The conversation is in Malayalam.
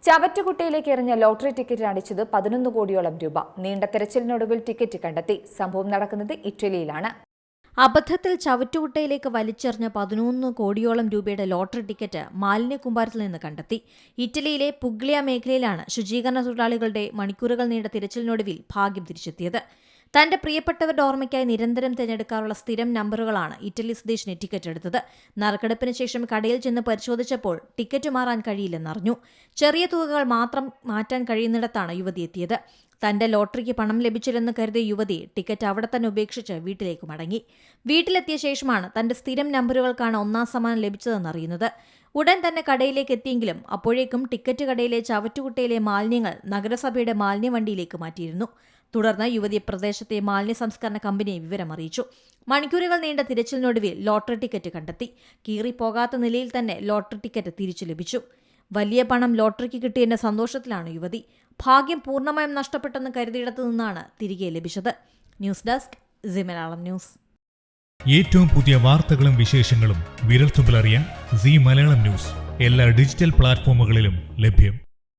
ചവറ്റുകുട്ടയിലേക്ക് എറിഞ്ഞ ലോട്ടറി ടിക്കറ്റ് അടിച്ചത് 11 കോടിയോളം രൂപ. നീണ്ട തെരച്ചിലിനൊടുവിൽ ടിക്കറ്റ് കണ്ടെത്തി. സംഭവം നടക്കുന്നത് ഇറ്റലിയിലാണ്. അബദ്ധത്തിൽ ചവറ്റുകുട്ടയിലേക്ക് വലിച്ചെറിഞ്ഞ 11 കോടിയോളം രൂപയുടെ ലോട്ടറി ടിക്കറ്റ് മാലിന്യക്കൂമ്പാരത്തിൽ നിന്ന് കണ്ടെത്തി. ഇറ്റലിയിലെ പുഗ്ലിയ മേഖലയിലാണ് ശുചീകരണ തൊഴിലാളികളുടെ മണിക്കൂറുകൾ നീണ്ട തിരച്ചിലിനൊടുവിൽ ഭാഗ്യം തിരിച്ചെത്തിയത്. തന്റെ പ്രിയപ്പെട്ടവരുടെ ഓർമ്മയ്ക്കായി നിരന്തരം തിരഞ്ഞെടുക്കാറുള്ള സ്ഥിരം നമ്പറുകളാണ് ഇറ്റലി സ്വദേശിനി ടിക്കറ്റ് എടുത്തത്. നറുക്കെടുപ്പിന് ശേഷം കടയിൽ ചെന്ന് പരിശോധിച്ചപ്പോൾ ടിക്കറ്റ് മാറാൻ കഴിയില്ലെന്നറിഞ്ഞു. ചെറിയ തുകകൾ മാത്രം മാറ്റാൻ കഴിയുന്നിടത്താണ് യുവതി എത്തിയത്. തന്റെ ലോട്ടറിക്ക് പണം ലഭിച്ചില്ലെന്ന് കരുതിയ യുവതി ടിക്കറ്റ് അവിടെ തന്നെ ഉപേക്ഷിച്ച് വീട്ടിലേക്ക് മടങ്ങി. വീട്ടിലെത്തിയ ശേഷമാണ് തന്റെ സ്ഥിരം നമ്പറുകൾക്കാണ് ഒന്നാം സമ്മാനം ലഭിച്ചതെന്നറിയുന്നത്. ഉടൻ തന്നെ കടയിലേക്ക് എത്തിയെങ്കിലും അപ്പോഴേക്കും ടിക്കറ്റ് കടയിലെ ചവറ്റുകുട്ടയിലെ മാലിന്യങ്ങൾ നഗരസഭയുടെ മാലിന്യവണ്ടിയിലേക്ക് മാറ്റിയിരുന്നു. തുടർന്ന് യുവതി പ്രദേശത്തെ മാലിന്യ സംസ്കരണ കമ്പനിയെ വിവരമറിയിച്ചു. മണിക്കൂറുകൾ നീണ്ട തിരച്ചിലിനൊടുവിൽ ലോട്ടറി ടിക്കറ്റ് കണ്ടെത്തി. കീറിപ്പോകാത്ത നിലയിൽ തന്നെ ലോട്ടറി ടിക്കറ്റ് തിരിച്ചു ലഭിച്ചു. വലിയ പണം ലോട്ടറിക്ക് കിട്ടിയതിന്റെ സന്തോഷത്തിലാണ് യുവതി. ഭാഗ്യം പൂർണ്ണമായും നഷ്ടപ്പെട്ടെന്ന് കരുതിയിടത്തു നിന്നാണ് തിരികെ ലഭിച്ചത്. News desk C Malayalam news. ഏറ്റവും പുതിയ വാർത്തകളും വിശേഷങ്ങളും വിരൽത്തുമ്പിലറിയാൻ സി മലയാളം ന്യൂസ് എല്ലാ ഡിജിറ്റൽ പ്ലാറ്റ്ഫോമുകളിലും ലഭ്യം.